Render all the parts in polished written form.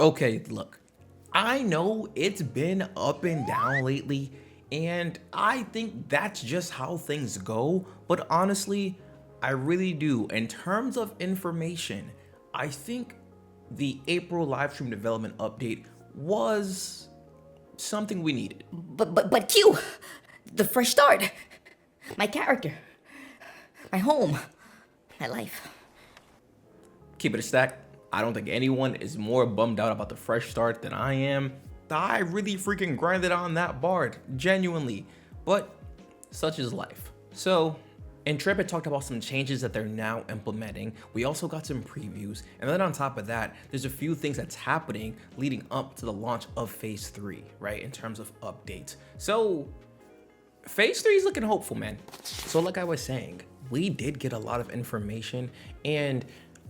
Okay, look, I know it's been up and down lately, and I think that's just how things go, but honestly, I really do. In terms of information, I think the April live stream development update was something we needed. But Q, the fresh start, my character, my home, my life. Keep it a stack. I don't think anyone is more bummed out about the fresh start than I am. I really freaking grinded on that bard, genuinely. But such is life. So, Intrepid talked about some changes that they're now implementing. We also got some previews. And then on top of that, there's a few things that's happening leading up to the launch of Phase 3, right? In terms of updates. So, Phase 3 is looking hopeful, man. So like I was saying, we did get a lot of information, and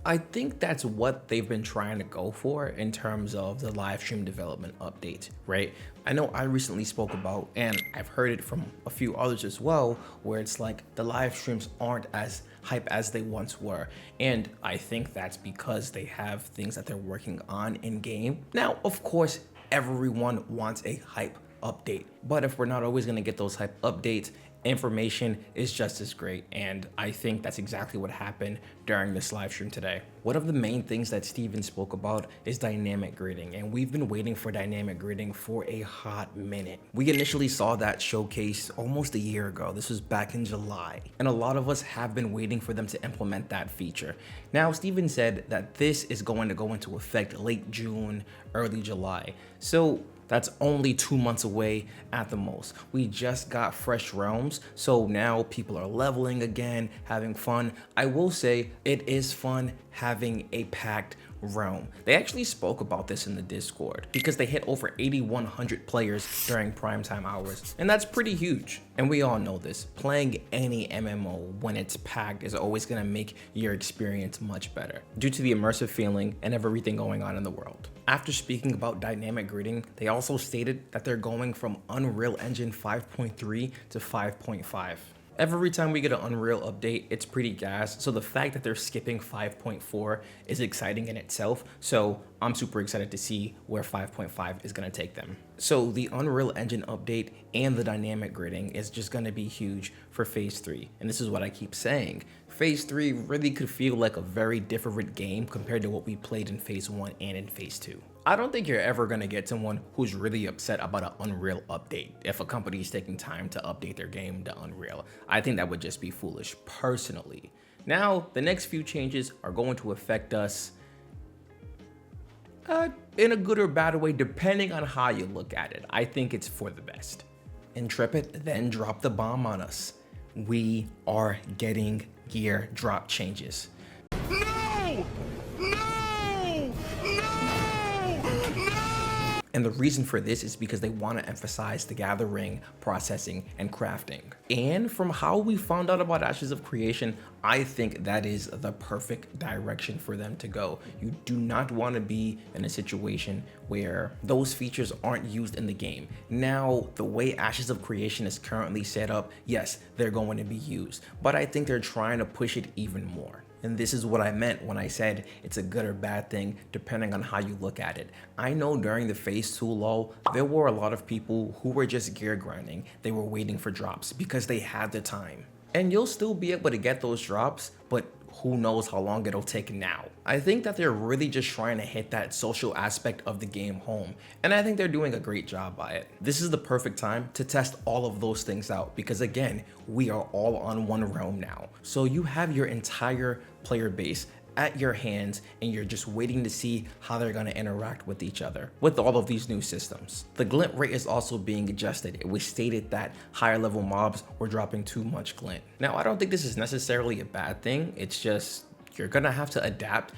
I think that's what they've been trying to go for in terms of the live stream development update, right? I know I recently spoke about, and I've heard it from a few others as well, where it's like the live streams aren't as hype as they once were. And I think that's because they have things that they're working on in game. Now, of course, everyone wants a hype update, but if we're not always going to get those hype updates, information is just as great, and I think that's exactly what happened during this live stream today. One of the main things that Steven spoke about is dynamic grading, and we've been waiting for dynamic grading for a hot minute. We initially saw that showcase almost a year ago. This was back in July, and a lot of us have been waiting for them to implement that feature. Now, Steven said that this is going to go into effect late June, early July. So that's only 2 months away at the most. We just got fresh realms, so now people are leveling again, having fun. I will say it is fun having a packed realm. They actually spoke about this in the Discord because they hit over 8,100 players during primetime hours, and that's pretty huge. And we all know this, playing any MMO when it's packed is always gonna make your experience much better due to the immersive feeling and everything going on in the world. After speaking about dynamic grading, they also stated that they're going from Unreal Engine 5.3 to 5.5. Every time we get an Unreal update, it's pretty gas, so the fact that they're skipping 5.4 is exciting in itself, so I'm super excited to see where 5.5 is going to take them. So the Unreal Engine update and the dynamic grading is just going to be huge for Phase 3, and this is what I keep saying. Phase 3 really could feel like a very different game compared to what we played in Phase 1 and in Phase 2. I don't think you're ever gonna get someone who's really upset about an Unreal update if a company is taking time to update their game to Unreal. I think that would just be foolish, personally. Now, the next few changes are going to affect us in a good or bad way, depending on how you look at it. I think it's for the best. Intrepid then dropped the bomb on us. We are getting gear drop changes. No! No! No! No! And the reason for this is because they want to emphasize the gathering, processing, and crafting. And from how we found out about Ashes of Creation, I think that is the perfect direction for them to go. You do not want to be in a situation where those features aren't used in the game. Now, the way Ashes of Creation is currently set up, yes, they're going to be used, but I think they're trying to push it even more. And this is what I meant when I said it's a good or bad thing depending on how you look at it. I know during the Phase 2 lull, there were a lot of people who were just gear grinding. They were waiting for drops because they had the time. And you'll still be able to get those drops, but who knows how long it'll take now. I think that they're really just trying to hit that social aspect of the game home, and I think they're doing a great job by it. This is the perfect time to test all of those things out because again, we are all on one realm now. So you have your entire player base at your hands and you're just waiting to see how they're going to interact with each other with all of these new systems. The glint rate is also being adjusted. It was stated that higher level mobs were dropping too much glint. Now, I don't think this is necessarily a bad thing. It's just you're going to have to adapt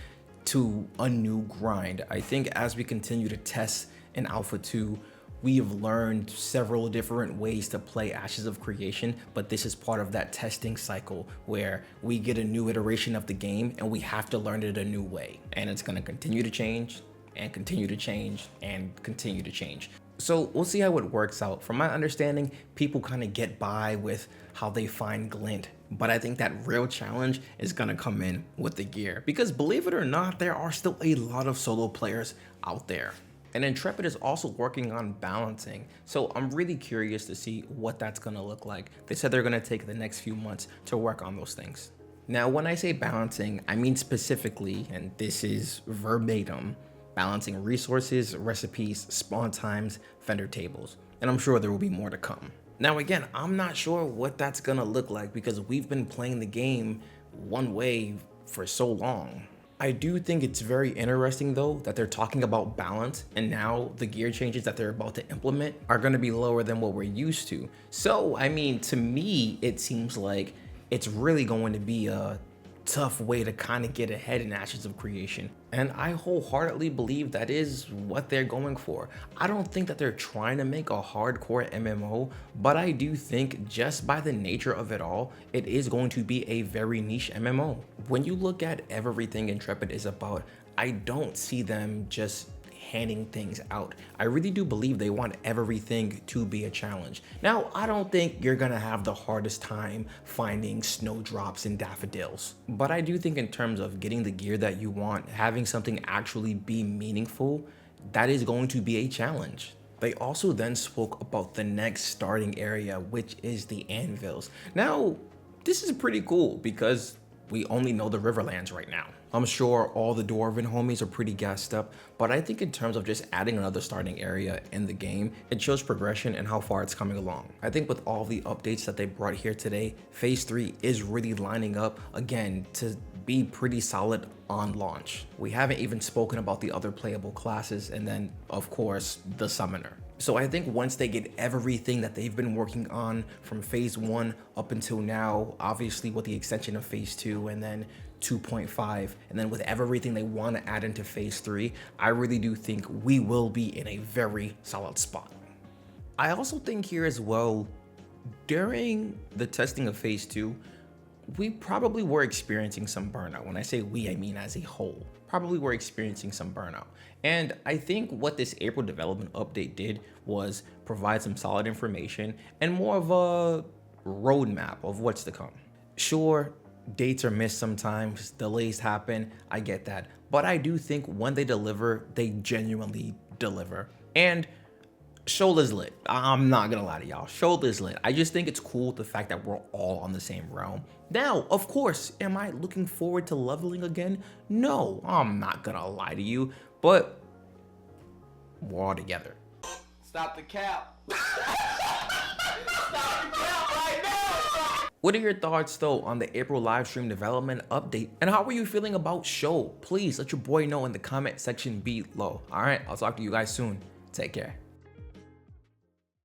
to a new grind. I think as we continue to test in Alpha 2, we have learned several different ways to play Ashes of Creation, but this is part of that testing cycle where we get a new iteration of the game and we have to learn it a new way. And it's gonna continue to change and continue to change and continue to change. So we'll see how it works out. From my understanding, people kind of get by with how they find glint But I think that real challenge is gonna come in with the gear, because believe it or not, there are still a lot of solo players out there. And Intrepid is also working on balancing, so I'm really curious to see what that's gonna look like. They said they're gonna take the next few months to work on those things. Now, when I say balancing, I mean specifically, and this is verbatim, balancing resources, recipes, spawn times, vendor tables, and I'm sure there will be more to come. Now again, I'm not sure what that's gonna look like because we've been playing the game one way for so long. I do think it's very interesting though that they're talking about balance, and now the gear changes that they're about to implement are gonna be lower than what we're used to. So, I mean, to me, it seems like it's really going to be a tough way to kind of get ahead in Ashes of Creation. And I wholeheartedly believe that is what they're going for. I don't think that they're trying to make a hardcore MMO, but I do think just by the nature of it all, it is going to be a very niche MMO. When you look at everything Intrepid is about, I don't see them just handing things out. I really do believe they want everything to be a challenge. Now, I don't think you're gonna have the hardest time finding snowdrops and daffodils, but I do think in terms of getting the gear that you want, having something actually be meaningful, that is going to be a challenge. They also then spoke about the next starting area, which is the Anvils. Now, this is pretty cool because we only know the Riverlands right now. I'm sure all the Dwarven homies are pretty gassed up, but I think in terms of just adding another starting area in the game, it shows progression and how far it's coming along. I think with all the updates that they brought here today, Phase 3 is really lining up, again, to be pretty solid on launch. We haven't even spoken about the other playable classes, and then, of course, the Summoner. So I think once they get everything that they've been working on from Phase 1 up until now, obviously with the extension of Phase 2 and then 2.5, and then with everything they want to add into Phase 3, I really do think we will be in a very solid spot. I also think here as well, during the testing of Phase 2, we probably were experiencing some burnout. When I say we, I mean as a whole. Probably were experiencing some burnout. And I think what this April development update did was provide some solid information and more of a roadmap of what's to come. Sure, dates are missed sometimes, delays happen, I get that. But I do think when they deliver, they genuinely deliver. And Shola's lit. I'm not gonna lie to y'all. Shola's lit. I just think it's cool the fact that we're all on the same realm. Now, of course, am I looking forward to leveling again? No, I'm not gonna lie to you, but we're all together. Stop the cap. Stop the cap right now. What are your thoughts though on the April livestream development update? And how are you feeling about Show? Please let your boy know in the comment section below. All right, I'll talk to you guys soon. Take care.